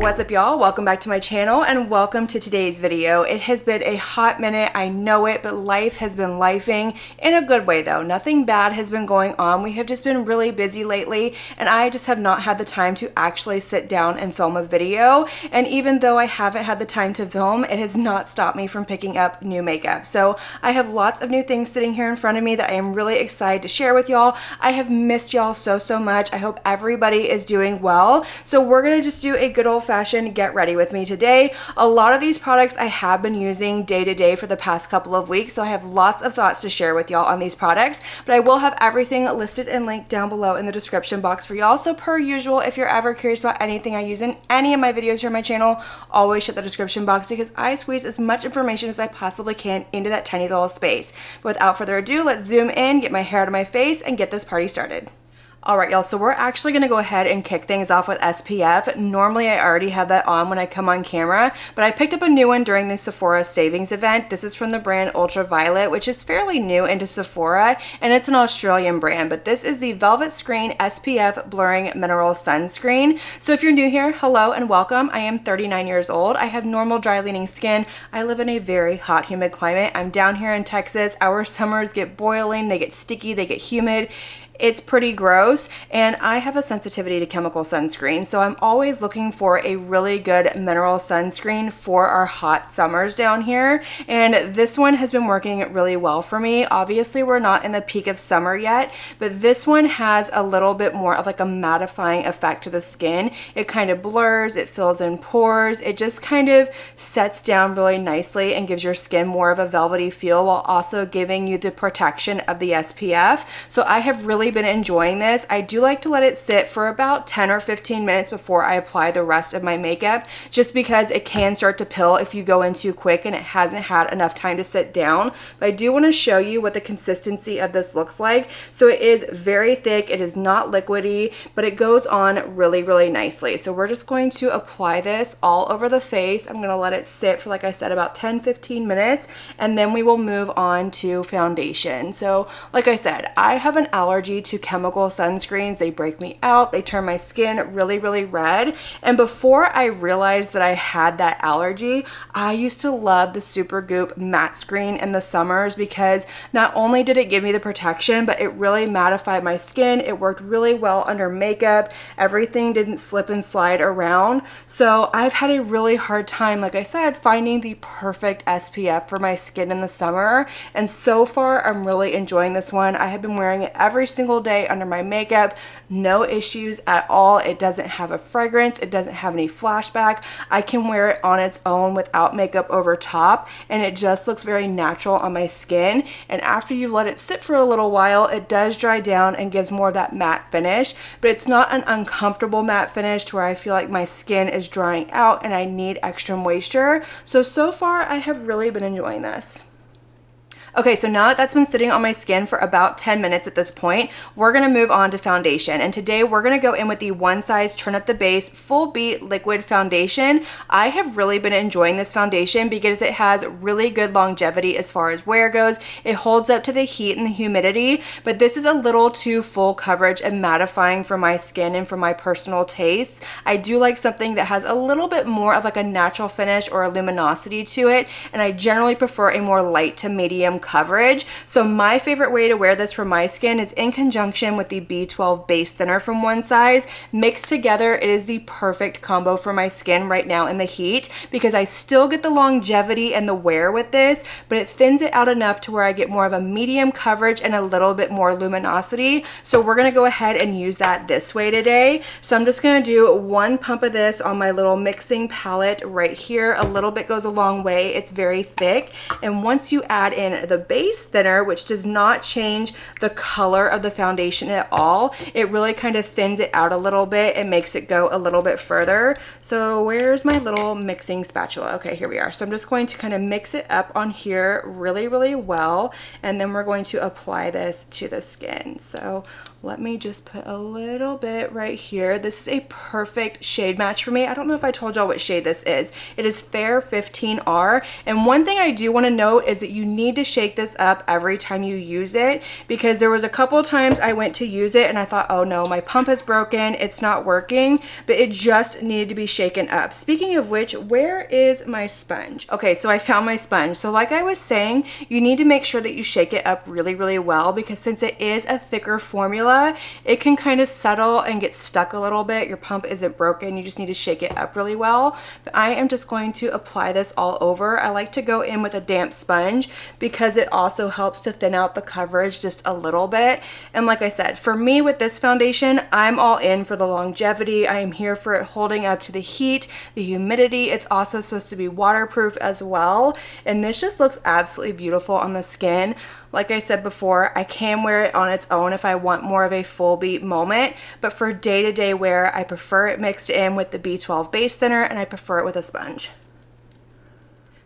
What's up, y'all? Welcome back to my channel and welcome to today's video. It has been a hot minute, I know it, but life has been lifing in a good way though. Nothing bad has been going on. We have just been really busy lately and I just have not had the time to actually sit down and film a video. And even though I haven't had the time to film, it has not stopped me from picking up new makeup. So I have lots of new things sitting here in front of me that I am really excited to share with y'all. I have missed y'all so much. I hope everybody is doing well. So we're gonna just do a good old-fashioned get ready with me today. A lot of these products I have been using day to day for the past couple of weeks, so I have lots of thoughts to share with y'all on these products, but I will have everything listed and linked down below in the description box for y'all. So per usual, if you're ever curious about anything I use in any of my videos here on my channel, always check the description box because I squeeze as much information as I possibly can into that tiny little space. But without further ado, let's zoom in, get my hair out of my face, and get this party started. Alright y'all, so we're actually going to go ahead and kick things off with SPF. Normally I already have that on when I come on camera, but I picked up a new one during the Sephora savings event. This is from the brand Ultraviolet, which is fairly new into Sephora, and it's an Australian brand, but this is the Velvet Screen SPF Blurring Mineral Sunscreen. So if you're new here, hello and welcome. I am 39 years old. I have normal dry leaning skin. I live in a very hot, humid climate. I'm down here in Texas. Our summers get boiling, they get sticky, they get humid. It's pretty gross, and I have a sensitivity to chemical sunscreen, so I'm always looking for a really good mineral sunscreen for our hot summers down here, and this one has been working really well for me. Obviously, we're not in the peak of summer yet, but this one has a little bit more of like a mattifying effect to the skin. It kind of blurs, it fills in pores, it just kind of sets down really nicely and gives your skin more of a velvety feel while also giving you the protection of the SPF. So I have really been enjoying this. I do like to let it sit for about 10 or 15 minutes before I apply the rest of my makeup, just because it can start to pill if you go in too quick and it hasn't had enough time to sit down. But I do want to show you what the consistency of this looks like. So it is very thick, it is not liquidy, but it goes on really nicely. So we're just going to apply this all over the face. I'm going to let it sit for, like I said, about 10-15 minutes, and then we will move on to foundation. So like I said, I have an allergy to chemical sunscreens. They break me out, they turn my skin really red, and before I realized that I had that allergy, I used to love the Supergoop matte screen in the summers because not only did it give me the protection, but it really mattified my skin. It worked really well under makeup. Everything didn't slip and slide around. So I've had a really hard time, like I said, finding the perfect SPF for my skin in the summer, and so far I'm really enjoying this one. I have been wearing it every single day under my makeup, no issues at all. It doesn't have a fragrance, it doesn't have any flashback. I can wear it on its own without makeup over top, and it just looks very natural on my skin. And after you let it sit for a little while, it does dry down and gives more of that matte finish, but it's not an uncomfortable matte finish to where I feel like my skin is drying out and I need extra moisture. So far I have really been enjoying this. Okay, so now that that's been sitting on my skin for about 10 minutes at this point, we're gonna move on to foundation. And today we're gonna go in with the One Size Turn Up the Base Full Beat Liquid Foundation. I have really been enjoying this foundation because it has really good longevity as far as wear goes. It holds up to the heat and the humidity, but this is a little too full coverage and mattifying for my skin and for my personal tastes. I do like something that has a little bit more of like a natural finish or a luminosity to it, and I generally prefer a more light to medium coverage. So my favorite way to wear this for my skin is in conjunction with the B12 base thinner from One Size. Mixed together, it is the perfect combo for my skin right now in the heat because I still get the longevity and the wear with this, but it thins it out enough to where I get more of a medium coverage and a little bit more luminosity. So we're gonna go ahead and use that this way today. So I'm just gonna do one pump of this on my little mixing palette right here. A little bit goes a long way. It's very thick, and once you add in the base thinner, which does not change the color of the foundation at all, it really kind of thins it out a little bit and makes it go a little bit further. So where's my little mixing spatula? Okay, here we are. So I'm just going to kind of mix it up on here really well, and then we're going to apply this to the skin. So let me just put a little bit right here. This is a perfect shade match for me. I don't know if I told y'all what shade this is. It is Fair 15R, and one thing I do want to note is that you need to shade shake this up every time you use it, because there was a couple times I went to use it and I thought, oh no, my pump is broken, it's not working, but it just needed to be shaken up. Speaking of which, where is my sponge? Okay, so I found my sponge. So like I was saying, you need to make sure that you shake it up really, really well, because since it is a thicker formula, it can kind of settle and get stuck a little bit. Your pump isn't broken, you just need to shake it up really well. But I am just going to apply this all over. I like to go in with a damp sponge because it also helps to thin out the coverage just a little bit. And like I said, for me with this foundation, I'm all in for the longevity. I am here for it holding up to the heat, the humidity. It's also supposed to be waterproof as well. And this just looks absolutely beautiful on the skin. Like I said before, I can wear it on its own if I want more of a full beat moment, but for day-to-day wear, I prefer it mixed in with the B12 base thinner, and I prefer it with a sponge.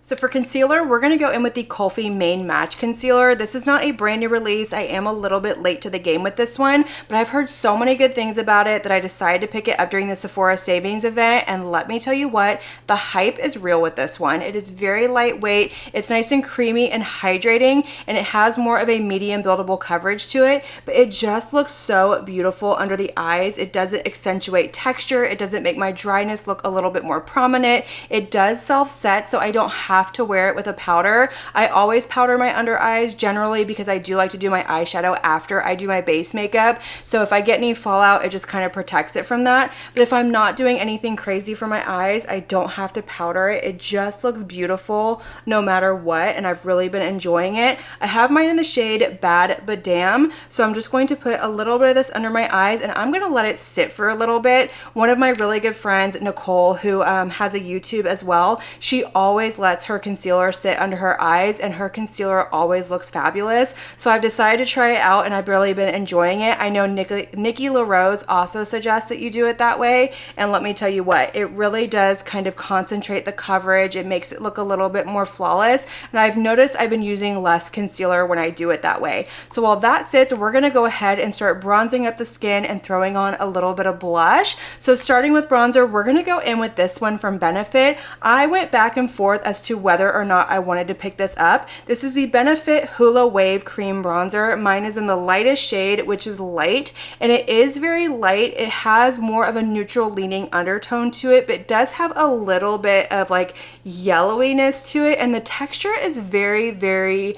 So for concealer, we're going to go in with the Kulfi Main Match Concealer. This is not a brand new release. I am a little bit late to the game with this one, but I've heard so many good things about it that I decided to pick it up during the Sephora Savings event, and let me tell you what, the hype is real with this one. It is very lightweight, it's nice and creamy and hydrating, and it has more of a medium buildable coverage to it, but it just looks so beautiful under the eyes. It doesn't accentuate texture, it doesn't make my dryness look a little bit more prominent. It does self-set, so I don't have to wear it with a powder. I always powder my under eyes generally because I do like to do my eyeshadow after I do my base makeup. So if I get any fallout, it just kind of protects it from that. But if I'm not doing anything crazy for my eyes, I don't have to powder it. It just looks beautiful no matter what, and I've really been enjoying it. I have mine in the shade Bad But Damn, so I'm just going to put a little bit of this under my eyes, and I'm going to let it sit for a little bit. One of my really good friends, Nicole, who has a YouTube as well, she always lets her concealer sit under her eyes, and her concealer always looks fabulous. So I've decided to try it out, and I've really been enjoying it. I know Nikki LaRose also suggests that you do it that way, and let me tell you what, it really does kind of concentrate the coverage. It makes it look a little bit more flawless, and I've noticed I've been using less concealer when I do it that way. So while that sits, we're going to go ahead and start bronzing up the skin and throwing on a little bit of blush. So starting with bronzer, we're going to go in with this one from Benefit. I went back and forth as to whether or not I wanted to pick this up. This is the Benefit Hula Wave Cream Bronzer. Mine is in the lightest shade, which is light, and it is very light. It has more of a neutral leaning undertone to it, but it does have a little bit of like yellowiness to it, and the texture is very, very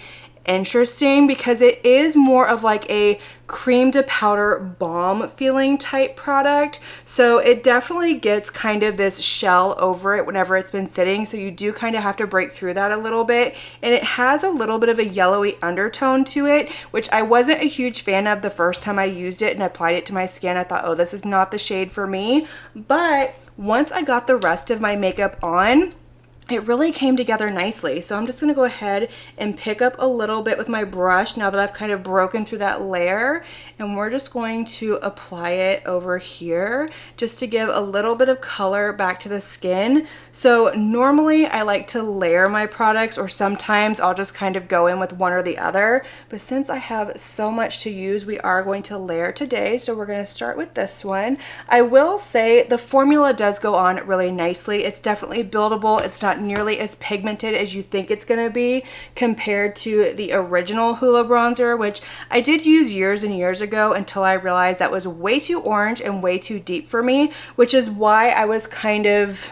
interesting because it is more of like a cream to powder balm feeling type product. So it definitely gets kind of this shell over it whenever it's been sitting, so you do kind of have to break through that a little bit. And it has a little bit of a yellowy undertone to it, which I wasn't a huge fan of the first time I used it and applied it to my skin. I thought, oh, this is not the shade for me. But once I got the rest of my makeup on, it really came together nicely. So I'm just going to go ahead and pick up a little bit with my brush now that I've kind of broken through that layer, and we're just going to apply it over here just to give a little bit of color back to the skin. So normally I like to layer my products, or sometimes I'll just kind of go in with one or the other, but since I have so much to use, we are going to layer today. So we're going to start with this one. I will say the formula does go on really nicely. It's definitely buildable. It's not nearly as pigmented as you think it's going to be compared to the original Hula bronzer, which I did use years and years ago until I realized that was way too orange and way too deep for me, which is why I was kind of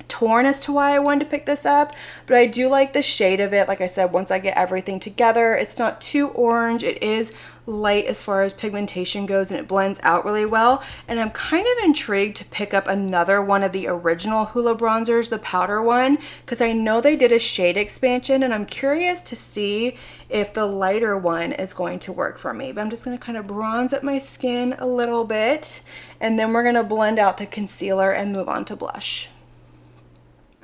torn as to why I wanted to pick this up. But I do like the shade of it. Like I said, once I get everything together, it's not too orange. It is light as far as pigmentation goes, and it blends out really well. And I'm kind of intrigued to pick up another one of the original Hula bronzers, the powder one, because I know they did a shade expansion, and I'm curious to see if the lighter one is going to work for me. But I'm just going to kind of bronze up my skin a little bit, and then we're going to blend out the concealer and move on to blush.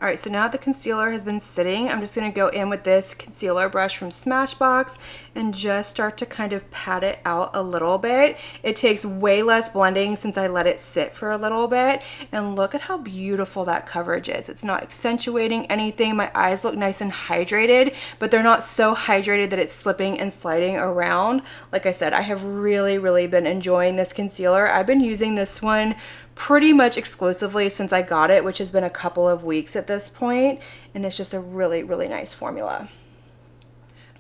All right, so now the concealer has been sitting, I'm just gonna go in with this concealer brush from Smashbox and just start to kind of pat it out a little bit. It takes way less blending since I let it sit for a little bit, and look at how beautiful that coverage is. It's not accentuating anything. My eyes look nice and hydrated, but they're not so hydrated that it's slipping and sliding around. Like I said, I have really been enjoying this concealer. I've been using this one pretty much exclusively since I got it, which has been a couple of weeks at this point, and it's just a really nice formula.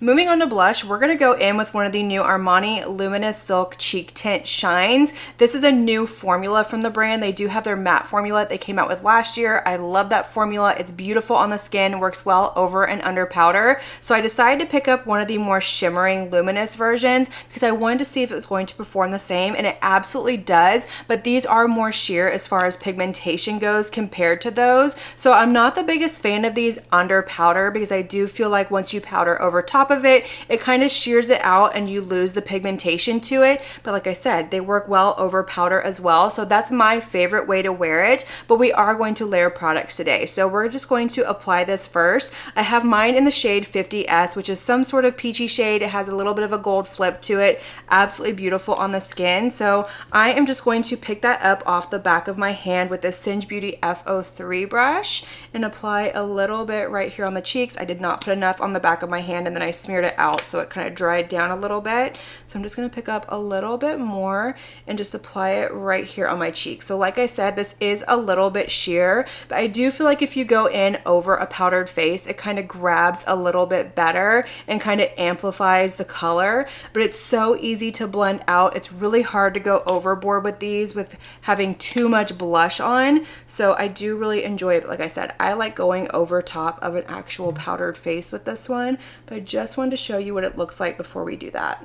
Moving on to blush, we're going to go in with one of the new Armani Luminous Silk Cheek Tint Shines. This is a new formula from the brand. They do have their matte formula they came out with last year. I love that formula. It's beautiful on the skin, works well over and under powder. So I decided to pick up one of the more shimmering luminous versions because I wanted to see if it was going to perform the same, and it absolutely does, but these are more sheer as far as pigmentation goes compared to those. So I'm not the biggest fan of these under powder because I do feel like once you powder over top of it, it kind of shears it out and you lose the pigmentation to it. But like I said, they work well over powder as well. So that's my favorite way to wear it. But we are going to layer products today. So we're just going to apply this first. I have mine in the shade 50S, which is some sort of peachy shade. It has a little bit of a gold flip to it. Absolutely beautiful on the skin. So I am just going to pick that up off the back of my hand with this Singe Beauty F03 brush and apply a little bit right here on the cheeks. I did not put enough on the back of my hand, and then I smeared it out so it kind of dried down a little bit. So I'm just going to pick up a little bit more and just apply it right here on my cheek. So like I said, this is a little bit sheer, but I do feel like if you go in over a powdered face, it kind of grabs a little bit better and kind of amplifies the color. But it's so easy to blend out. It's really hard to go overboard with these with having too much blush on. So I do really enjoy it. But like I said, I like going over top of an actual powdered face with this one, but I just wanted to show you what it looks like before we do that.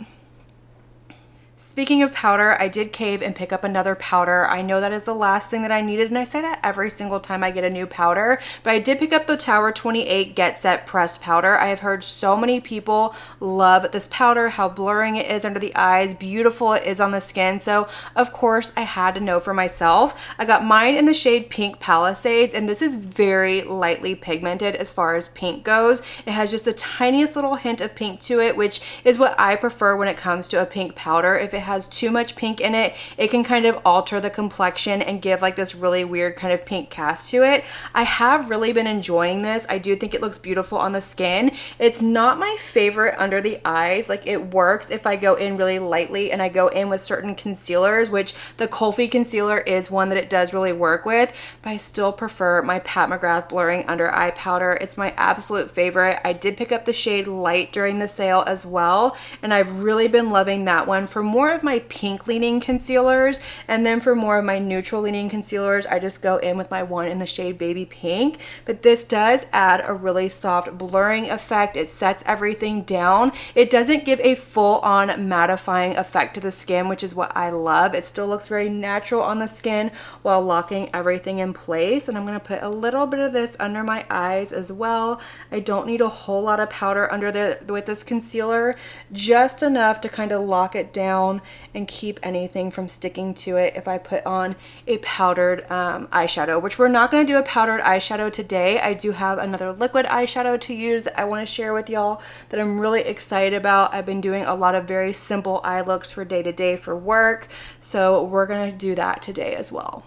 Speaking of powder, I did cave and pick up another powder. I know that is the last thing that I needed, and I say that every single time I get a new powder, but I did pick up the Tower 28 Get Set Pressed Powder. I have heard so many people love this powder, how blurring it is under the eyes, beautiful it is on the skin, so of course I had to know for myself. I got mine in the shade Pink Palisades, and this is very lightly pigmented as far as pink goes. It has just the tiniest little hint of pink to it, which is what I prefer when it comes to a pink powder. If it has too much pink in it, it can kind of alter the complexion and give like this really weird kind of pink cast to it. I have really been enjoying this. I do think it looks beautiful on the skin. It's not my favorite under the eyes. Like, it works if I go in really lightly and I go in with certain concealers, which the Colfi concealer is one that it does really work with, but I still prefer my Pat McGrath blurring under eye powder. It's my absolute favorite. I did pick up the shade Light during the sale as well, and I've really been loving that one for more of my pink leaning concealers, and then for more of my neutral leaning concealers, I just go in with my one in the shade Baby Pink. But this does add a really soft blurring effect. It sets everything down. It doesn't give a full-on mattifying effect to the skin, which is what I love. It still looks very natural on the skin while locking everything in place. And I'm going to put a little bit of this under my eyes as well. I don't need a whole lot of powder under there with this concealer, just enough to kind of lock it down and keep anything from sticking to it if I put on a powdered eyeshadow, which we're not going to do a powdered eyeshadow today. I do have another liquid eyeshadow to use that I want to share with y'all that I'm really excited about. I've been doing a lot of very simple eye looks for day to day for work, so we're going to do that today as well.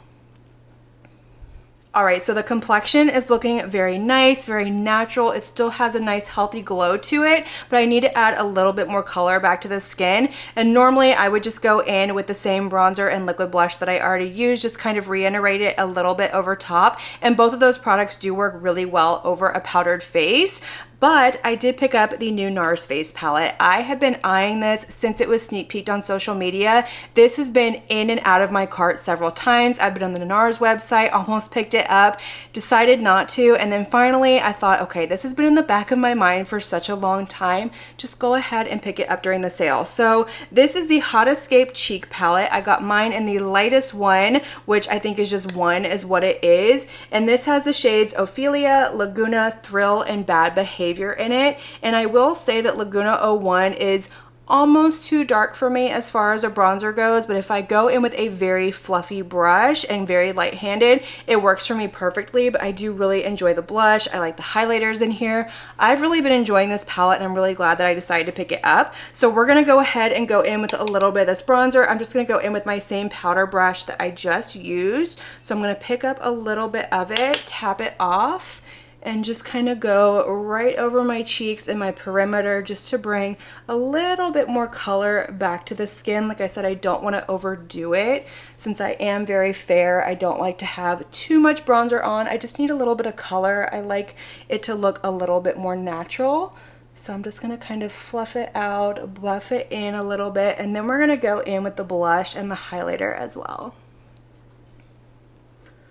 All right, so the complexion is looking very nice, very natural. It still has a nice healthy glow to it, but I need to add a little bit more color back to the skin. And normally I would just go in with the same bronzer and liquid blush that I already used, just kind of reiterate it a little bit over top. And both of those products do work really well over a powdered face. But I did pick up the new NARS face palette. I have been eyeing this since it was sneak peeked on social media. This has been in and out of my cart several times. I've been on the NARS website, almost picked it up, decided not to, and then finally I thought, okay, this has been in the back of my mind for such a long time. Just go ahead and pick it up during the sale. So this is the Hot Escape Cheek palette. I got mine in the lightest one, which I think is just one is what it is. And this has the shades Ophelia, Laguna, Thrill, and Bad Behavior in it. And I will say that Laguna 01 is almost too dark for me as far as a bronzer goes, but if I go in with a very fluffy brush and very light-handed, it works for me perfectly. But I do really enjoy the blush. I like the highlighters in here. I've really been enjoying this palette, and I'm really glad that I decided to pick it up. So we're gonna go ahead and go in with a little bit of this bronzer. I'm just gonna go in with my same powder brush that I just used. So I'm gonna pick up a little bit of it, tap it off, and just kind of go right over my cheeks and my perimeter just to bring a little bit more color back to the skin. Like I said, I don't want to overdo it. Since I am very fair, I don't like to have too much bronzer on. I just need a little bit of color. I like it to look a little bit more natural. So I'm just gonna kind of fluff it out, buff it in a little bit, and then we're gonna go in with the blush and the highlighter as well.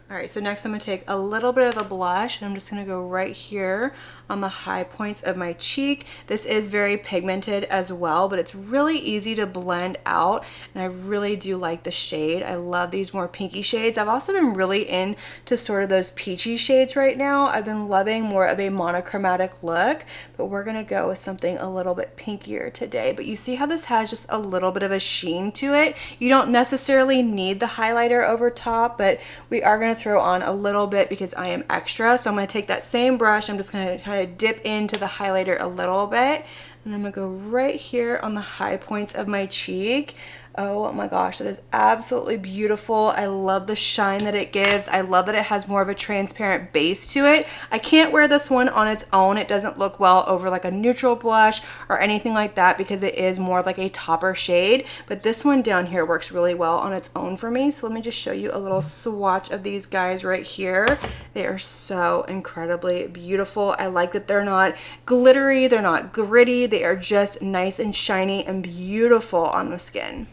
All right, so next I'm gonna take a little bit of the blush and I'm just gonna go right here on the high points of my cheek. This is very pigmented as well, but it's really easy to blend out, and I really do like the shade. I love these more pinky shades. I've also been really into sort of those peachy shades right now. I've been loving more of a monochromatic look, but we're gonna go with something a little bit pinkier today. But you see how this has just a little bit of a sheen to it. You don't necessarily need the highlighter over top, but we are gonna throw on a little bit because I am extra. So I'm gonna take that same brush, I'm just gonna kind of dip into the highlighter a little bit, and I'm gonna go right here on the high points of my cheek. Oh my gosh, that is absolutely beautiful. I love the shine that it gives. I love that it has more of a transparent base to it. I can't wear this one on its own. It doesn't look well over like a neutral blush or anything like that because it is more of like a topper shade, but this one down here works really well on its own for me. So let me just show you a little swatch of these guys right here. They are so incredibly beautiful. I like that they're not glittery, they're not gritty, they are just nice and shiny and beautiful on the skin.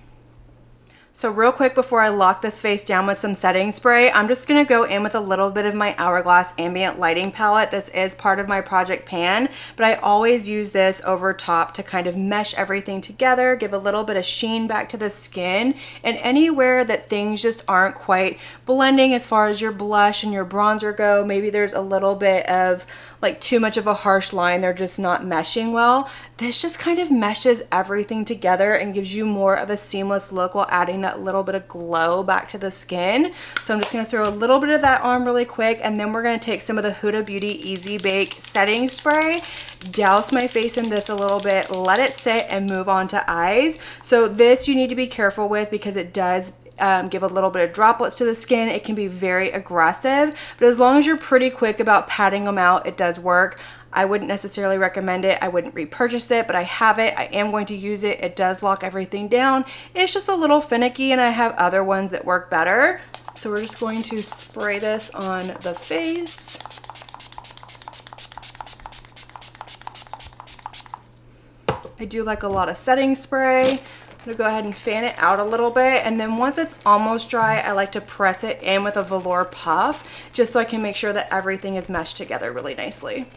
So real quick before I lock this face down with some setting spray, I'm just gonna go in with a little bit of my Hourglass Ambient Lighting Palette. This is part of my Project Pan, but I always use this over top to kind of mesh everything together, give a little bit of sheen back to the skin, and anywhere that things just aren't quite blending as far as your blush and your bronzer go, maybe there's a little bit of like too much of a harsh line, they're just not meshing well. This just kind of meshes everything together and gives you more of a seamless look while adding that little bit of glow back to the skin. So I'm just gonna throw a little bit of that on really quick, and then we're gonna take some of the Huda Beauty Easy Bake setting spray, douse my face in this a little bit, let it sit, and move on to eyes. So this you need to be careful with because it does give a little bit of droplets to the skin. It can be very aggressive, but as long as you're pretty quick about patting them out, it does work. I wouldn't necessarily recommend it. I wouldn't repurchase it, but I have it. I am going to use it. It does lock everything down. It's just a little finicky, and I have other ones that work better. So we're just going to spray this on the face. I do like a lot of setting spray. I'm gonna go ahead and fan it out a little bit, and then once it's almost dry, I like to press it in with a velour puff just so I can make sure that everything is meshed together really nicely.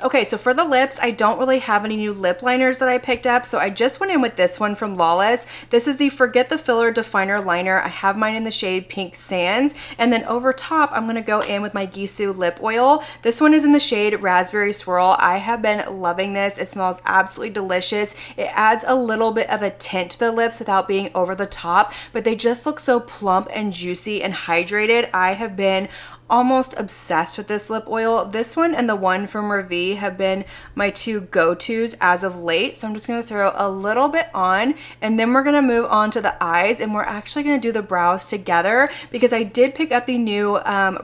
Okay, so for the lips, I don't really have any new lip liners that I picked up, so I just went in with this one from Lawless. This is the Forget the Filler Definer Liner. I have mine in the shade Pink Sands, and then over top, I'm gonna go in with my Gisou Lip Oil. This one is in the shade Raspberry Swirl. I have been loving this. It smells absolutely delicious. It adds a little bit of a tint to the lips without being over the top, but they just look so plump and juicy and hydrated. I have been almost obsessed with this lip oil. This one and the one from Revi have been my two go-tos as of late. So I'm just gonna throw a little bit on, and then we're gonna move on to the eyes, and we're actually gonna do the brows together because I did pick up the new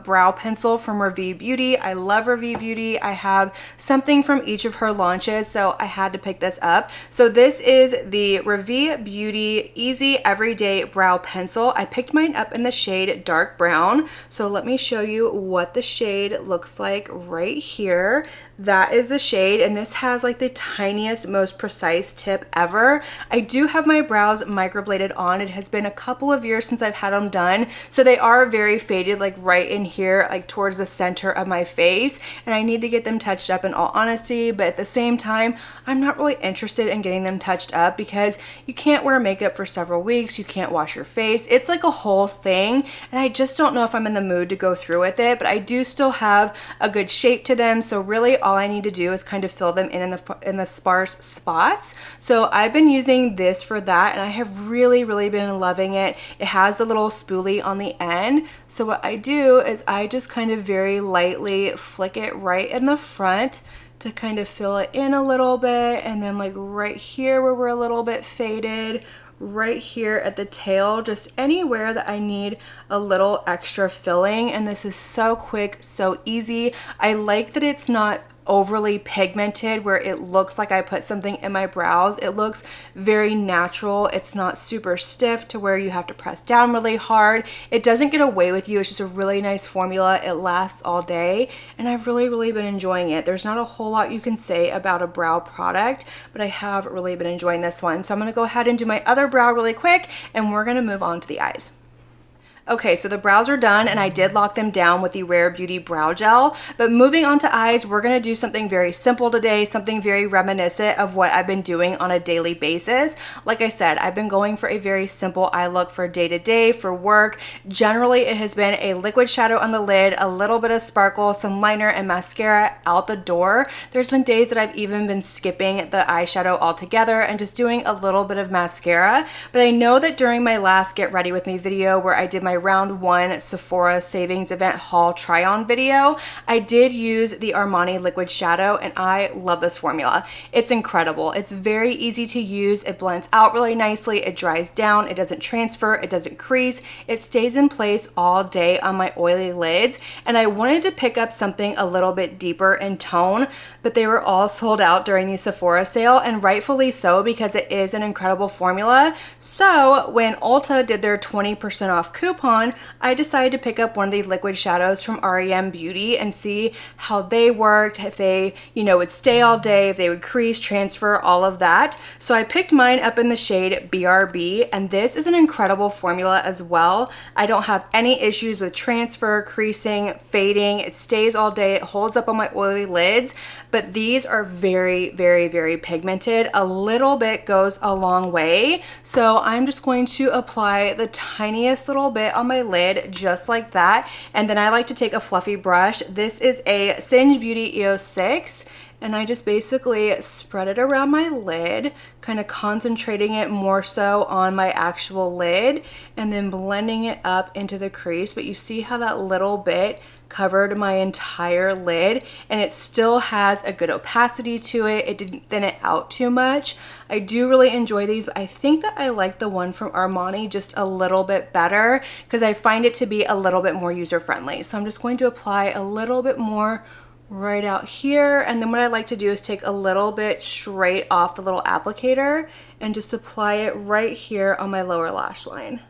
brow pencil from Revi Beauty. I love Revi Beauty. I have something from each of her launches, so I had to pick this up. So this is the Revi Beauty Easy Everyday Brow Pencil. I picked mine up in the shade Dark Brown. So let me show you what the shade looks like right here. That is the shade, and this has like the tiniest, most precise tip ever. I do have my brows microbladed on. It has been a couple of years since I've had them done, so they are very faded, like right in here, like towards the center of my face, and I need to get them touched up in all honesty, but at the same time, I'm not really interested in getting them touched up because you can't wear makeup for several weeks, you can't wash your face. It's like a whole thing, and I just don't know if I'm in the mood to go through with it, but I do still have a good shape to them, so really all I need to do is kind of fill them in the sparse spots. So I've been using this for that, and I have really been loving it. It has the little spoolie on the end, so what I do is I just kind of very lightly flick it right in the front to kind of fill it in a little bit, and then like right here where we're a little bit faded, right here at the tail, just anywhere that I need a little extra filling. And this is so quick, so easy. I like that it's not overly pigmented where it looks like I put something in my brows. It looks very natural. It's not super stiff to where you have to press down really hard. It doesn't get away with you. It's just a really nice formula. It lasts all day, and I've really been enjoying it. There's not a whole lot you can say about a brow product, but I have really been enjoying this one. So I'm going to go ahead and do my other brow really quick, and we're going to move on to the eyes. Okay, so the brows are done, and I did lock them down with the Rare Beauty Brow Gel, but moving on to eyes, we're gonna do something very simple today, something very reminiscent of what I've been doing on a daily basis. Like I said, I've been going for a very simple eye look for day to day, for work. Generally, it has been a liquid shadow on the lid, a little bit of sparkle, some liner and mascara out the door. There's been days that I've even been skipping the eyeshadow altogether and just doing a little bit of mascara, but I know that during my last Get Ready With Me video where I did my round 1 Sephora Savings Event haul try on video, I did use the Armani liquid shadow, and I love this formula. It's incredible. It's very easy to use. It blends out really nicely. It dries down. It doesn't transfer. It doesn't crease. It stays in place all day on my oily lids, and I wanted to pick up something a little bit deeper in tone, but they were all sold out during the Sephora sale, and rightfully so because it is an incredible formula. So when Ulta did their 20% off coupon, I decided to pick up one of these liquid shadows from REM Beauty and see how they worked, if they, would stay all day, if they would crease, transfer, all of that. So I picked mine up in the shade BRB, and this is an incredible formula as well. I don't have any issues with transfer, creasing, fading. It stays all day. It holds up on my oily lids, but these are very pigmented. A little bit goes a long way. So I'm just going to apply the tiniest little bit on my lid, just like that. And then I like to take a fluffy brush. This is a Singe Beauty EOS 6. And I just basically spread it around my lid, kind of concentrating it more so on my actual lid, and then blending it up into the crease. But you see how that little bit covered my entire lid, and it still has a good opacity to it. It didn't thin it out too much. I do really enjoy these, but I think that I like the one from Armani just a little bit better because I find it to be a little bit more user-friendly. So I'm just going to apply a little bit more right out here, and then what I like to do is take a little bit straight off the little applicator and just apply it right here on my lower lash line.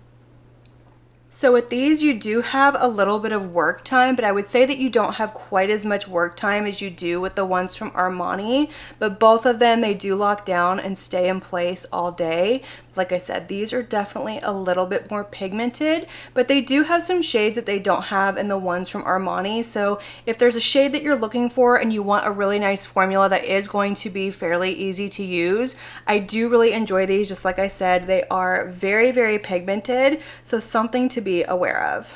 So with these, you do have a little bit of work time, but I would say that you don't have quite as much work time as you do with the ones from Armani, but both of them, they do lock down and stay in place all day. Like I said, these are definitely a little bit more pigmented, but they do have some shades that they don't have in the ones from Armani. So if there's a shade that you're looking for and you want a really nice formula that is going to be fairly easy to use, I do really enjoy these. Just like I said, they are very pigmented, so something to be aware of.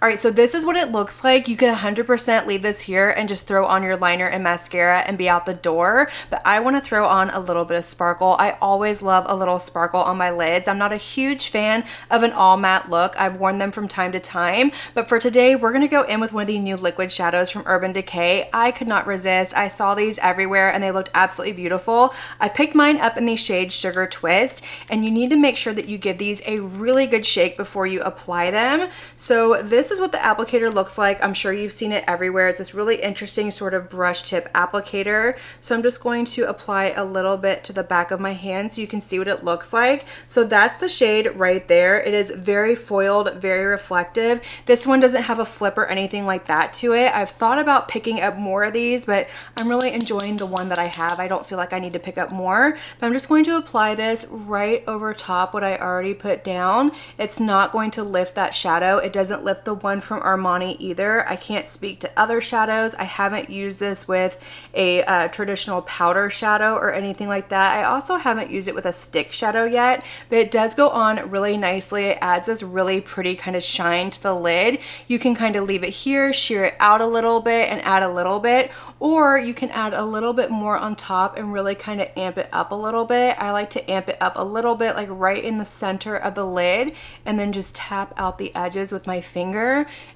All right, so this is what it looks like. You can 100% leave this here and just throw on your liner and mascara and be out the door, but I want to throw on a little bit of sparkle. I always love a little sparkle on my lids. I'm not a huge fan of an all matte look. I've worn them from time to time, but for today, we're going to go in with one of the new liquid shadows from Urban Decay. I could not resist. I saw these everywhere and they looked absolutely beautiful. I picked mine up in the shade Sugar Twist, and you need to make sure that you give these a really good shake before you apply them. So this is what the applicator looks like. I'm sure you've seen it everywhere. It's this really interesting sort of brush tip applicator. So I'm just going to apply a little bit to the back of my hand so you can see what it looks like. So that's the shade right there. It is very foiled, very reflective. This one doesn't have a flip or anything like that to it. I've thought about picking up more of these, but I'm really enjoying the one that I have. I don't feel like I need to pick up more, but I'm just going to apply this right over top what I already put down. It's not going to lift that shadow. It doesn't lift the one from Armani either. I can't speak to other shadows. I haven't used this with a traditional powder shadow or anything like that. I also haven't used it with a stick shadow yet, but it does go on really nicely. It adds this really pretty kind of shine to the lid. You can kind of leave it here, sheer it out a little bit and add a little bit, or you can add a little bit more on top and really kind of amp it up a little bit. I like to amp it up a little bit, like right in the center of the lid, and then just tap out the edges with my finger.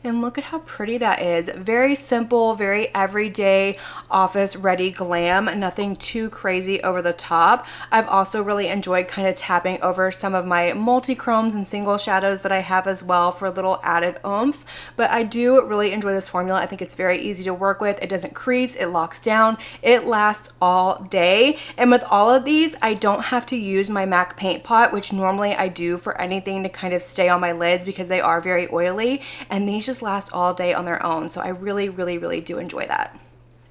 And look at how pretty that is. Very simple, very everyday, office ready glam, nothing too crazy over the top. I've also really enjoyed kind of tapping over some of my multi-chromes and single shadows that I have as well for a little added oomph. But I do really enjoy this formula. I think it's very easy to work with. It doesn't crease. place, it locks down, it lasts all day. And with all of these, I don't have to use my MAC paint pot, which normally I do for anything to kind of stay on my lids because they are very oily, and these just last all day on their own. So I really, really, really do enjoy that.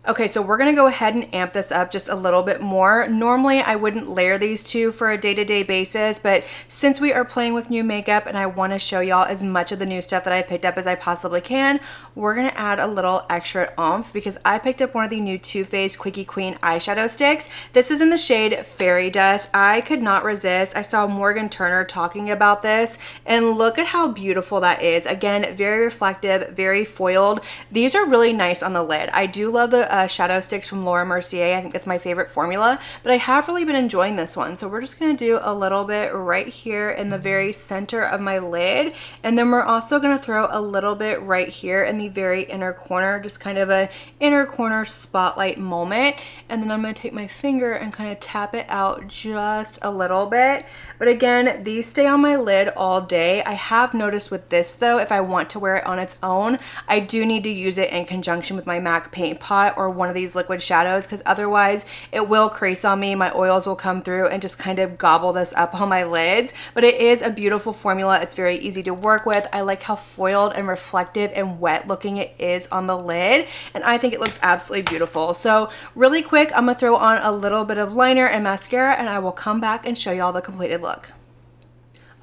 Okay, so we're gonna go ahead and amp this up just a little bit more. Normally, I wouldn't layer these two for a day-to-day basis, but since we are playing with new makeup and I wanna show y'all as much of the new stuff that I picked up as I possibly can, we're gonna add a little extra oomph because I picked up one of the new Too Faced Quickie Queen eyeshadow sticks. This is in the shade Fairy Dust. I could not resist. I saw Morgan Turner talking about this, and look at how beautiful that is. Again, very reflective, very foiled. These are really nice on the lid. I do love the shadow sticks from Laura Mercier. I think that's my favorite formula, but I have really been enjoying this one. So we're just gonna do a little bit right here in the very center of my lid, and then we're also gonna throw a little bit right here in the very inner corner, just kind of a inner corner spotlight moment. And then I'm gonna take my finger and kind of tap it out just a little bit. But again, these stay on my lid all day. I have noticed with this though, if I want to wear it on its own, I do need to use it in conjunction with my MAC paint pot or one of these liquid shadows, because otherwise it will crease on me. My oils will come through and just kind of gobble this up on my lids. But it is a beautiful formula. It's very easy to work with. I like how foiled and reflective and wet looking it is on the lid, and I think it looks absolutely beautiful. So really quick, I'm gonna throw on a little bit of liner and mascara, and I will come back and show y'all the completed look.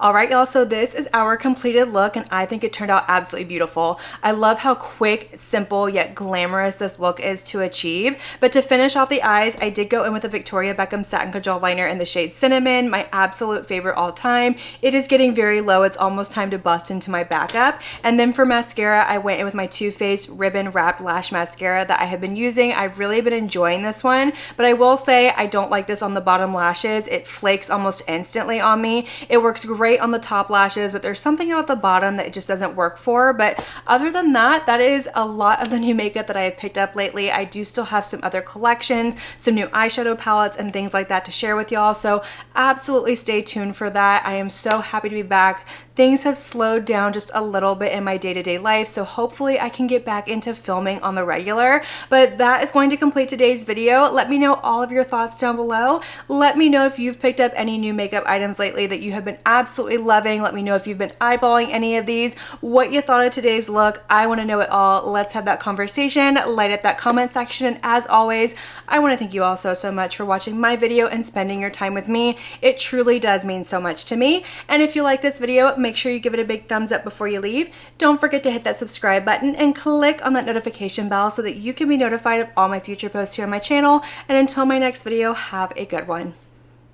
All right, y'all, so this is our completed look, and I think it turned out absolutely beautiful. I love how quick, simple, yet glamorous this look is to achieve. But to finish off the eyes, I did go in with a Victoria Beckham Satin Kajal Liner in the shade Cinnamon, my absolute favorite all time. It is getting very low. It's almost time to bust into my backup. And then for mascara, I went in with my Too Faced Ribbon Wrapped Lash Mascara that I have been using. I've really been enjoying this one, but I will say I don't like this on the bottom lashes. It flakes almost instantly on me. It works great on the top lashes, but there's something about the bottom that it just doesn't work for. But other than that, that is a lot of the new makeup that I have picked up lately. I do still have some other collections, some new eyeshadow palettes and things like that to share with y'all, so absolutely stay tuned for that. I am so happy to be back. Things have slowed down just a little bit in my day-to-day life, so hopefully I can get back into filming on the regular. But that is going to complete today's video. Let me know all of your thoughts down below. Let me know if you've picked up any new makeup items lately that you have been absolutely loving. Let me know if you've been eyeballing any of these, what you thought of today's look. I want to know it all. Let's have that conversation. Light up that comment section, and as always, I want to thank you all so much for watching my video and spending your time with me. It truly does mean so much to me. And if you like this video, make sure you give it a big thumbs up before you leave. Don't forget to hit that subscribe button and click on that notification bell so that you can be notified of all my future posts here on my channel. And until my next video, have a good one.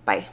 Bye.